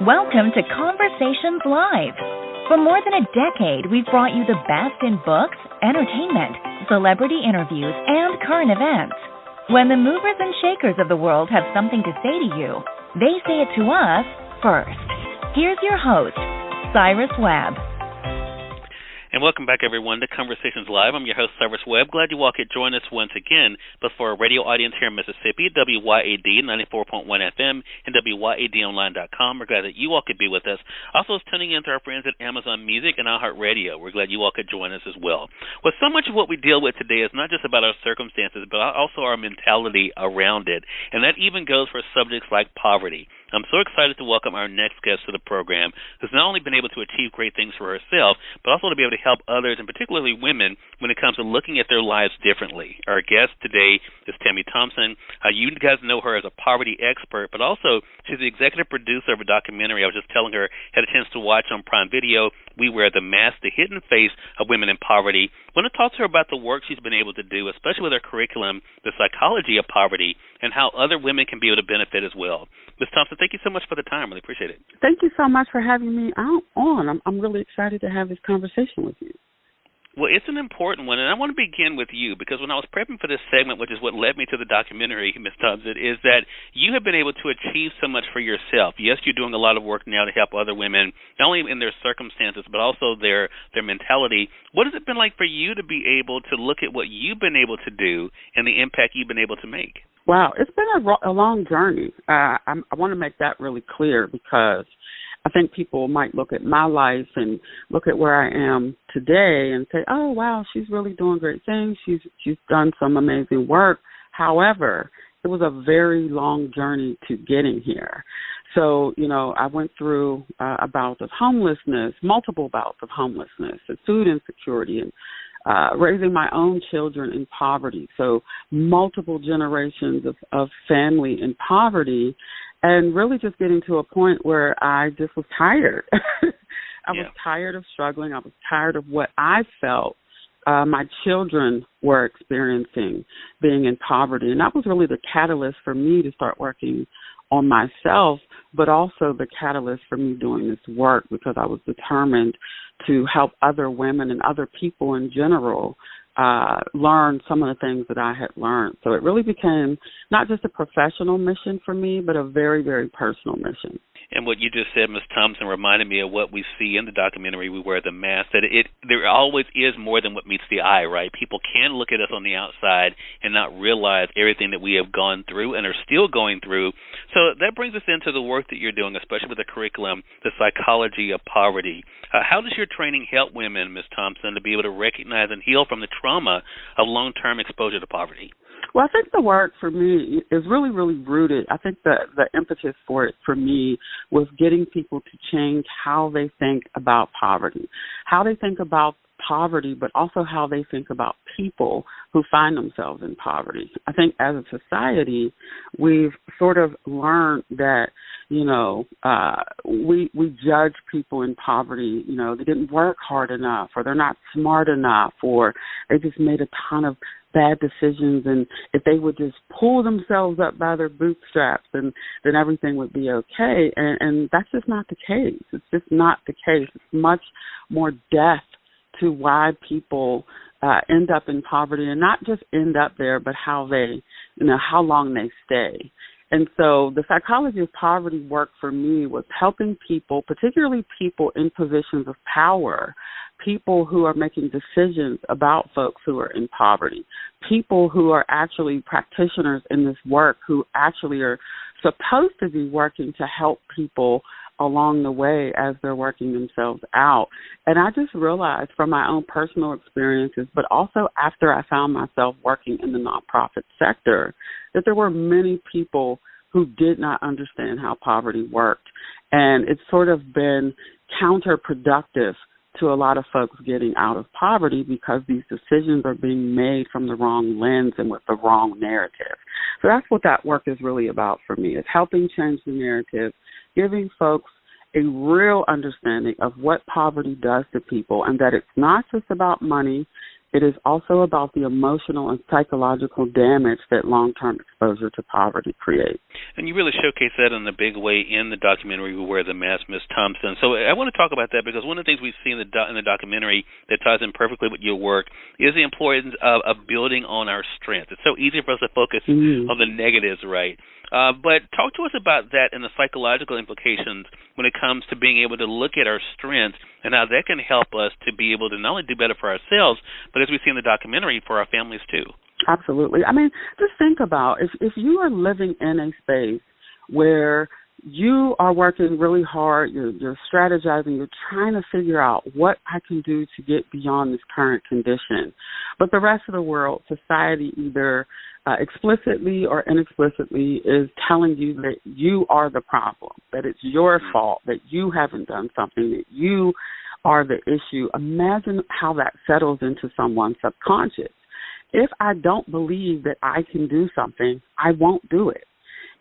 Welcome to Conversations Live. For more than a decade, we've brought you the best in books, entertainment, celebrity interviews, and current events. When the movers and shakers of the world have something to say to you, they say it to us first. Here's your host, Cyrus Webb. And welcome back, everyone, to Conversations Live. I'm your host, Cyrus Webb. Glad you all could join us once again. But for our radio audience here in Mississippi, WYAD 94.1 FM and WYADonline.com, we're glad that you all could be with us. Also, tuning in to our friends at Amazon Music and iHeartRadio. We're glad you all could join us as well. Well, so much of what we deal with today is not just about our circumstances, but also our mentality around it. And that even goes for subjects like poverty. I'm so excited to welcome our next guest to the program, who's not only been able to achieve great things for herself, but also to be able to help others, and particularly women, when it comes to looking at their lives differently. Our guest today is Tammy Thompson. You guys know her as a poverty expert, but also she's the executive producer of a documentary I was just telling her, had a chance to watch on Prime Video, We Wear the Mask, The Hidden Face of Women in Poverty. I want to talk to her about the work she's been able to do, especially with her curriculum, The Psychology of Poverty, and how other women can be able to benefit as well. Ms. Thompson, thank you so much for the time. Really appreciate it. Thank you so much for having me on. I'm really excited to have this conversation with you. Well, it's an important one, and I want to begin with you because when I was prepping for this segment, which is what led me to the documentary, Ms. Thompson, is that you have been able to achieve so much for yourself. Yes, you're doing a lot of work now to help other women, not only in their circumstances, but also their mentality. What has it been like for you to be able to look at what you've been able to do and the impact you've been able to make? Wow, it's been a long journey. I want to make that really clear because I think people might look at my life and look at where I am today and say, oh, wow, she's really doing great things. She's done some amazing work. However, it was a very long journey to getting here. So, I went through a bout of homelessness, multiple bouts of homelessness and food insecurity and raising my own children in poverty. So multiple generations of family in poverty. And really just getting to a point where I just was tired. I was tired of struggling. I was tired of what I felt my children were experiencing being in poverty. And that was really the catalyst for me to start working on myself, but also the catalyst for me doing this work because I was determined to help other women and other people in general learn some of the things that I had learned. So it really became not just a professional mission for me, but a very, very personal mission. And what you just said, Ms. Thompson, reminded me of what we see in the documentary, We Wear the Mask, that there always is more than what meets the eye, right? People can look at us on the outside and not realize everything that we have gone through and are still going through. So that brings us into the work that you're doing, especially with the curriculum, The Psychology of Poverty. How does your training help women, Ms. Thompson, to be able to recognize and heal from the trauma of long-term exposure to poverty? Well, I think the work for me is really, really rooted. I think the impetus for it for me was getting people to change how they think about poverty, but also how they think about people who find themselves in poverty. I think as a society, we've sort of learned that, we judge people in poverty, they didn't work hard enough, or they're not smart enough, or they just made a ton of bad decisions, and if they would just pull themselves up by their bootstraps, then everything would be okay. And that's just not the case. It's just not the case. It's much more depth to why people end up in poverty, and not just end up there, but how long they stay. And so the psychology of poverty work for me was helping people, particularly people in positions of power, people who are making decisions about folks who are in poverty, people who are actually practitioners in this work who actually are supposed to be working to help people along the way as they're working themselves out. And I just realized from my own personal experiences, but also after I found myself working in the nonprofit sector, that there were many people who did not understand how poverty worked. And it's sort of been counterproductive to a lot of folks getting out of poverty because these decisions are being made from the wrong lens and with the wrong narrative. So that's what that work is really about for me. It's helping change the narrative, giving folks a real understanding of what poverty does to people, and that it's not just about money, it is also about the emotional and psychological damage that long-term exposure to poverty creates. And you really showcase that in a big way in the documentary We Wear the Mask, Ms. Thompson. So I want to talk about that because one of the things we see in the documentary that ties in perfectly with your work is the importance of building on our strengths. It's so easy for us to focus on the negatives, right? But talk to us about that and the psychological implications when it comes to being able to look at our strengths and how that can help us to be able to not only do better for ourselves, but as we see in the documentary, for our families too. Absolutely. I mean, just think about if you are living in a space where you are working really hard, you're strategizing, you're trying to figure out what I can do to get beyond this current condition. But the rest of the world, society, either explicitly or inexplicitly is telling you that you are the problem, that it's your fault, that you haven't done something, that you are the issue. Imagine how that settles into someone's subconscious. If I don't believe that I can do something, I won't do it.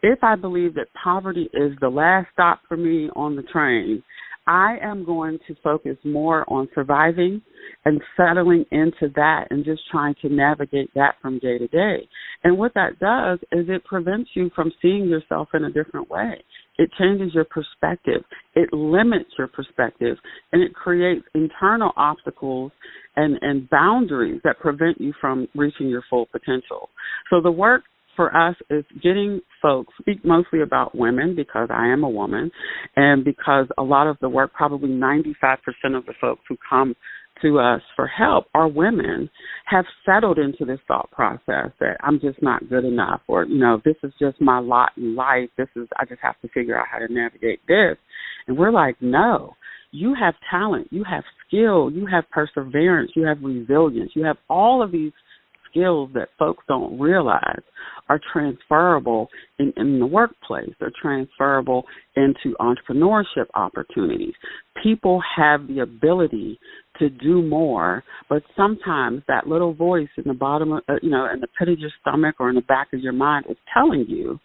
If I believe that poverty is the last stop for me on the train, I am going to focus more on surviving and settling into that and just trying to navigate that from day to day. And what that does is it prevents you from seeing yourself in a different way. It changes your perspective. It limits your perspective, and it creates internal obstacles and boundaries that prevent you from reaching your full potential. So the work for us is getting folks, speak mostly about women because I am a woman, and because a lot of the work, probably 95% of the folks who come to us for help are women, have settled into this thought process that I'm just not good enough, or, this is just my lot in life. I just have to figure out how to navigate this. And we're like, no, you have talent, you have skill, you have perseverance, you have resilience, you have all of these skills that folks don't realize are transferable in the workplace. They're transferable into entrepreneurship opportunities. People have the ability to do more, but sometimes that little voice in the bottom of, in the pit of your stomach or in the back of your mind is telling you,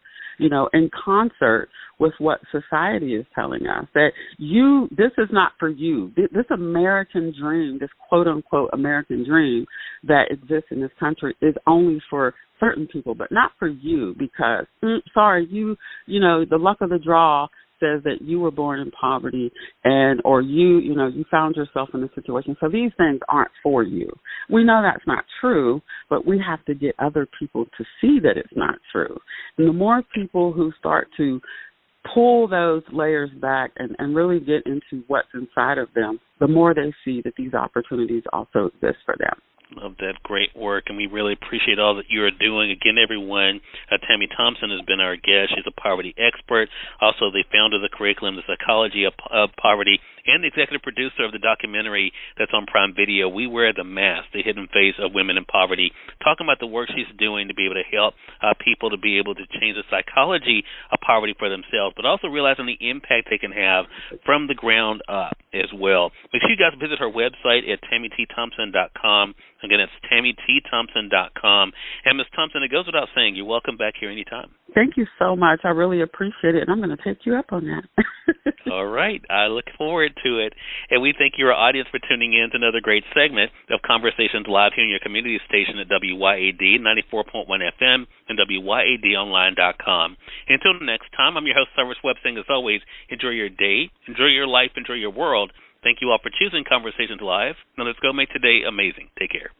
in concert with what society is telling us, that this is not for you. This American dream, this quote-unquote American dream that exists in this country is only for certain people, but not for you because, the luck of the draw says that you were born in poverty or you found yourself in this situation. So these things aren't for you. We know that's not true, but we have to get other people to see that it's not true. And the more people who start to pull those layers back and really get into what's inside of them, the more they see that these opportunities also exist for them. Love that great work, and we really appreciate all that you are doing. Again, everyone, Tammy Thompson has been our guest. She's a poverty expert, also the founder of the curriculum, The Psychology of Poverty, and the executive producer of the documentary that's on Prime Video, We Wear the Mask, The Hidden Face of Women in Poverty, talking about the work she's doing to be able to help people to be able to change the psychology of poverty for themselves, but also realizing the impact they can have from the ground up as well. Make sure you guys visit her website at TammyTThompson.com. Again, it's TammyTThompson.com. And Ms. Thompson, it goes without saying, you're welcome back here anytime. Thank you so much. I really appreciate it, and I'm going to take you up on that. All right. I look forward to it. And we thank your audience for tuning in to another great segment of Conversations Live here in your community station at WYAD 94.1 FM and WYADonline.com. Until next time, I'm your host, Cyrus Webb, saying as always, enjoy your day, enjoy your life, enjoy your world. Thank you all for choosing Conversations Live. Now let's go make today amazing. Take care.